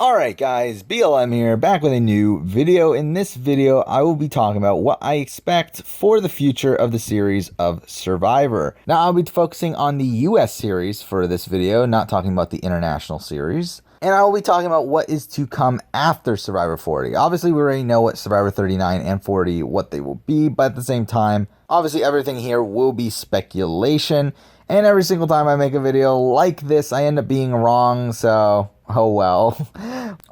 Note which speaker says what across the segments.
Speaker 1: Alright guys, BLM here, back with a new video. In this video, I will be talking about what I expect for the future of the series of Survivor. Now, I'll be focusing on the US series for this video, not talking about the international series. And I will be talking about what is to come after Survivor 40. Obviously, we already know what Survivor 39 and 40, what they will be, but at the same time, obviously everything here will be speculation. And every single time I make a video like this, I end up being wrong, so oh well.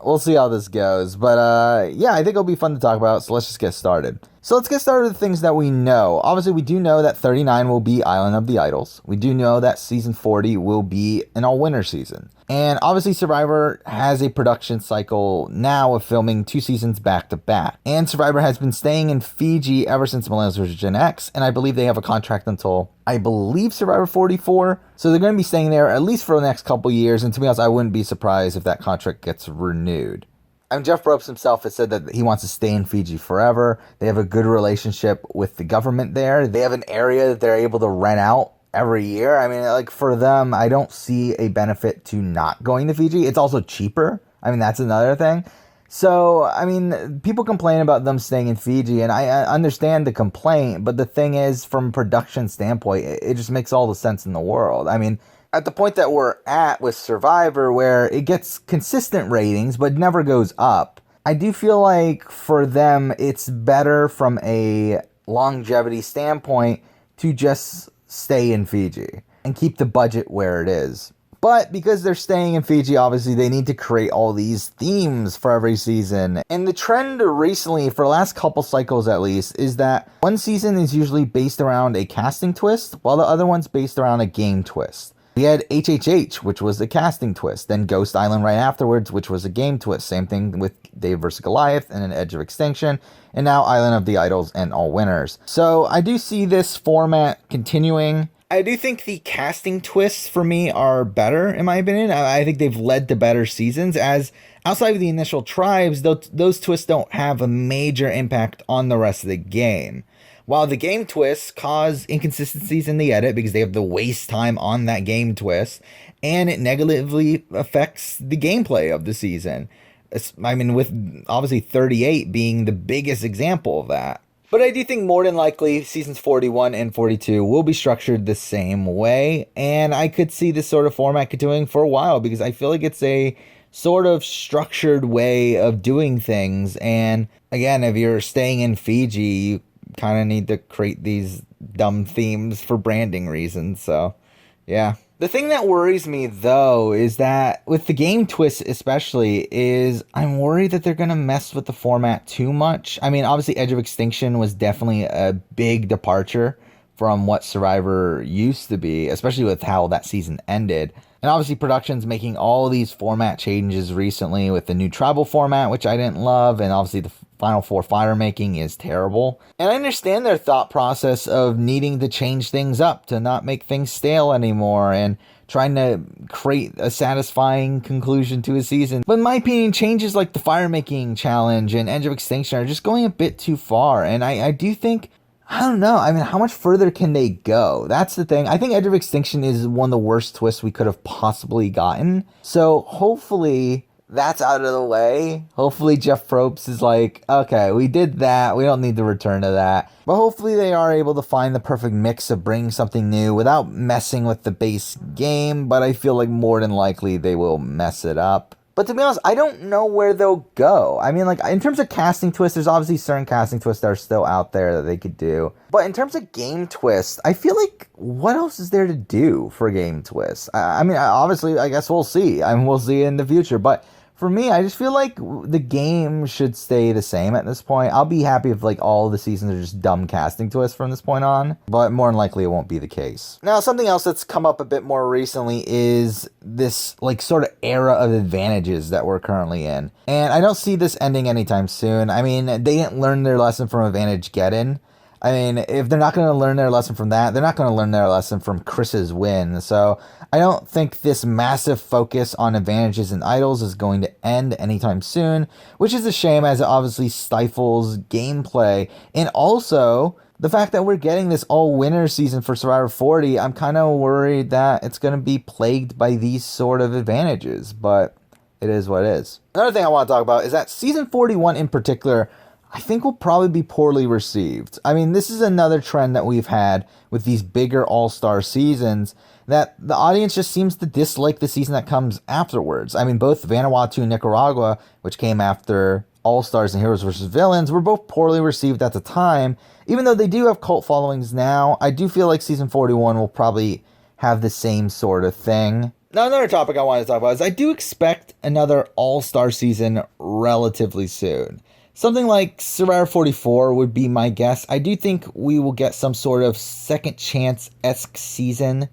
Speaker 1: We'll see how this goes. But yeah, I think it'll be fun to talk about, so let's just get started. So let's get started with things that we know. Obviously, we do know that 39 will be Island of the Idols. We do know that season 40 will be an all-winner season. And obviously, Survivor has a production cycle now of filming 2 seasons back to back. And Survivor has been staying in Fiji ever since Millennials vs. Gen X, and I believe they have a contract until, I believe, Survivor 44. So they're going to be staying there at least for the next couple years, and to be honest, I wouldn't be surprised if that contract gets renewed. Jeff Probst himself has said that he wants to stay in Fiji forever. They have a good relationship with the government there. They have an area that they're able to rent out every year. I mean, like, for them, I don't see a benefit to not going to Fiji. It's also cheaper. I mean, that's another thing. So, I mean, people complain about them staying in Fiji, and I understand the complaint, but the thing is, from a production standpoint, it just makes all the sense in the world. I mean, at the point that we're at with Survivor, where it gets consistent ratings but never goes up, I do feel like for them it's better from a longevity standpoint to just stay in Fiji and keep the budget where it is. But because they're staying in Fiji, obviously they need to create all these themes for every season. And the trend recently, for the last couple cycles at least, is that one season is usually based around a casting twist, while the other one's based around a game twist. We had HHH, which was a casting twist, then Ghost Island right afterwards, which was a game twist. Same thing with Dave vs. Goliath and an Edge of Extinction, and now Island of the Idols and All Winners. So I do see this format continuing. I do think the casting twists for me are better, in my opinion. I think they've led to better seasons, as outside of the initial tribes, those twists don't have a major impact on the rest of the game. While the game twists cause inconsistencies in the edit because they have to waste time on that game twist, and it negatively affects the gameplay of the season. I mean, with obviously 38 being the biggest example of that. But I do think more than likely seasons 41 and 42 will be structured the same way, and I could see this sort of format continuing for a while because I feel like it's a sort of structured way of doing things. And again, if you're staying in Fiji, you kind of need to create these dumb themes for branding reasons. So yeah, the thing that worries me though is that with the game twists especially, is I'm worried that they're gonna mess with the format too much. I mean, obviously Edge of Extinction was definitely a big departure from what Survivor used to be, especially with how that season ended. And obviously production's making all these format changes recently with the new tribal format, which I didn't love, and obviously the Final Four fire making is terrible. And I understand their thought process of needing to change things up to not make things stale anymore and trying to create a satisfying conclusion to a season. But in my opinion, changes like the fire making challenge and Edge of Extinction are just going a bit too far. And I do think, I don't know. I mean, how much further can they go? That's the thing. I think Edge of Extinction is one of the worst twists we could have possibly gotten. So hopefully that's out of the way. Hopefully Jeff Probst is like, okay, we did that. We don't need to return to that. But hopefully they are able to find the perfect mix of bringing something new without messing with the base game. But I feel like more than likely they will mess it up. But to be honest, I don't know where they'll go. I mean, like, in terms of casting twists, there's obviously certain casting twists that are still out there that they could do. But in terms of game twists, I feel like, what else is there to do for game twists? I mean, obviously, I guess we'll see. I mean, we'll see in the future. But for me, I just feel like the game should stay the same at this point. I'll be happy if like all the seasons are just dumb casting twists from this point on, but more than likely it won't be the case. Now, something else that's come up a bit more recently is this like sort of era of advantages that we're currently in. And I don't see this ending anytime soon. I mean, they didn't learn their lesson from Advantage Get-In. I mean, if they're not going to learn their lesson from that, they're not going to learn their lesson from Chris's win. So I don't think this massive focus on advantages and idols is going to end anytime soon, which is a shame as it obviously stifles gameplay. And also, the fact that we're getting this all-winner season for Survivor 40, I'm kind of worried that it's going to be plagued by these sort of advantages. But it is what it is. Another thing I want to talk about is that season 41 in particular, I think will probably be poorly received. I mean, this is another trend that we've had with these bigger all-star seasons, that the audience just seems to dislike the season that comes afterwards. I mean, both Vanuatu and Nicaragua, which came after All-Stars and Heroes vs. Villains, were both poorly received at the time. Even though they do have cult followings now, I do feel like season 41 will probably have the same sort of thing. Now, another topic I wanted to talk about is I do expect another all-star season relatively soon. Something like Survivor 44 would be my guess. I do think we will get some sort of second chance-esque season.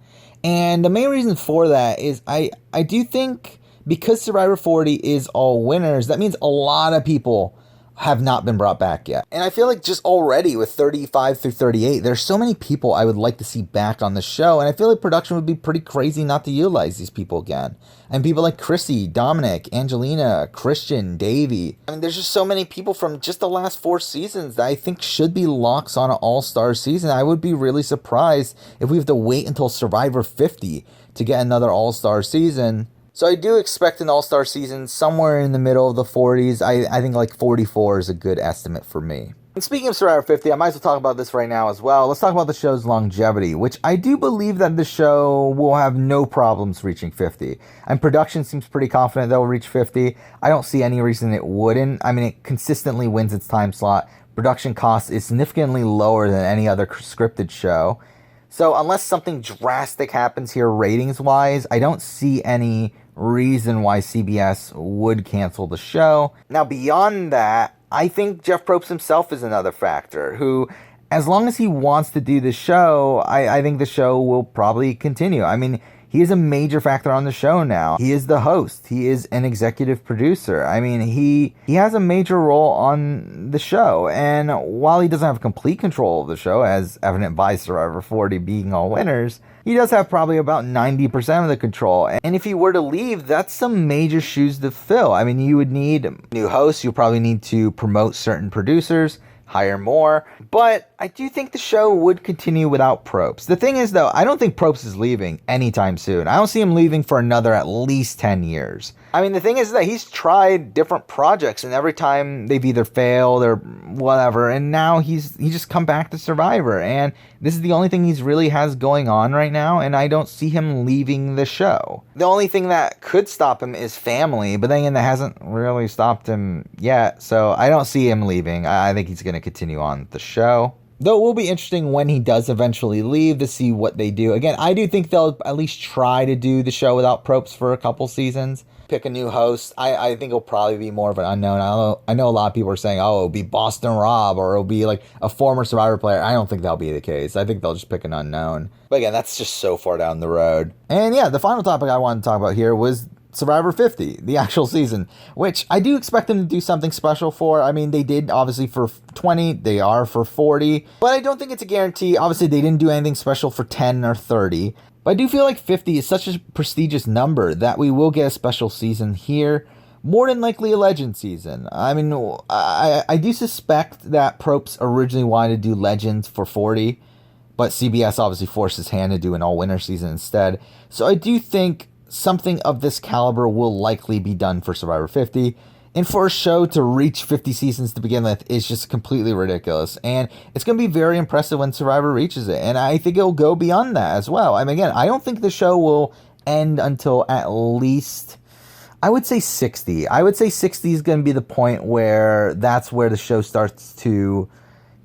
Speaker 1: And the main reason for that is I do think because Survivor 40 is all winners, that means a lot of people have not been brought back yet. And I feel like just already with 35 through 38, there's so many people I would like to see back on the show. And I feel like production would be pretty crazy not to utilize these people again. And people like Chrissy, Dominic, Angelina, Christian, Davey. I mean, there's just so many people from just the last 4 seasons that I think should be locks on an all-star season. I would be really surprised if we have to wait until Survivor 50 to get another all-star season. So I do expect an all-star season somewhere in the middle of the 40s. I think like 44 is a good estimate for me. And speaking of Survivor 50, I might as well talk about this right now as well. Let's talk about the show's longevity, which I do believe that the show will have no problems reaching 50. And production seems pretty confident they'll reach 50. I don't see any reason it wouldn't. I mean, it consistently wins its time slot. Production cost is significantly lower than any other scripted show. So unless something drastic happens here ratings-wise, I don't see any reason why CBS would cancel the show. Now, beyond that, I think Jeff Probst himself is another factor who, as long as he wants to do the show, I think the show will probably continue. I mean, he is a major factor on the show now. He is the host. He is an executive producer. I mean, he has a major role on the show. And while he doesn't have complete control of the show, as evident by Survivor 40 being all winners, he does have probably about 90% of the control. And if he were to leave, that's some major shoes to fill. I mean, you would need new hosts. You probably need to promote certain producers, hire more. But I do think the show would continue without Probst. The thing is, though, I don't think Probst is leaving anytime soon. I don't see him leaving for another at least 10 years. I mean, the thing is that he's tried different projects, and every time they've either failed or whatever, and now he's just come back to Survivor, and this is the only thing he's really has going on right now, and I don't see him leaving the show. The only thing that could stop him is family, but then again, that hasn't really stopped him yet, so I don't see him leaving. I think he's going to continue on the show. Though it will be interesting when he does eventually leave to see what they do. Again, I do think they'll at least try to do the show without Probst for a couple seasons. Pick a new host. I think it'll probably be more of an unknown. I know a lot of people are saying, oh, it'll be Boston Rob or it'll be like a former Survivor player. I don't think that'll be the case. I think they'll just pick an unknown. But again, that's just so far down the road. And yeah, the final topic I wanted to talk about here was Survivor 50, the actual season, which I do expect them to do something special for. I mean, they did obviously for 20, they are for 40, but I don't think it's a guarantee. Obviously, they didn't do anything special for 10 or 30, but I do feel like 50 is such a prestigious number that we will get a special season here. More than likely a legend season. I mean, I do suspect that Probst originally wanted to do legends for 40, but CBS obviously forced his hand to do an all-winner season instead. So I do think something of this caliber will likely be done for Survivor 50. And for a show to reach 50 seasons to begin with is just completely ridiculous. And it's going to be very impressive when Survivor reaches it. And I think it'll go beyond that as well. I mean, again, I don't think the show will end until at least, I would say 60. I would say 60 is going to be the point where that's where the show starts to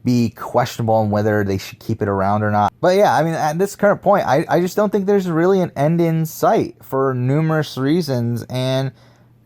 Speaker 1: be questionable on whether they should keep it around or not. But yeah, I mean, at this current point, I just don't think there's really an end in sight for numerous reasons, and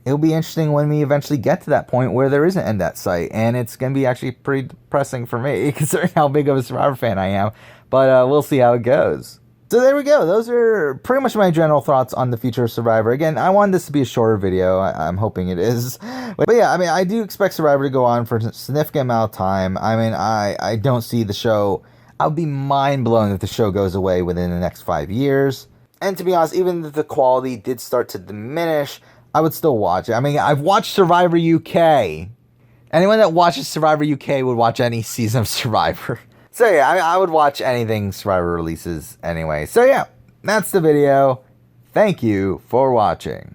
Speaker 1: it'll be interesting when we eventually get to that point where there is an end at sight, and it's going to be actually pretty depressing for me, considering how big of a Survivor fan I am, but we'll see how it goes. So there we go. Those are pretty much my general thoughts on the future of Survivor. Again, I wanted this to be a shorter video. I'm hoping it is. But yeah, I mean, I do expect Survivor to go on for a significant amount of time. I mean, I don't see the show. I'll be mind blown if the show goes away within the next 5 years. And to be honest, even if the quality did start to diminish, I would still watch it. I mean, I've watched Survivor UK. Anyone that watches Survivor UK would watch any season of Survivor. So yeah, I would watch anything Survivor releases anyway. So yeah, that's the video. Thank you for watching.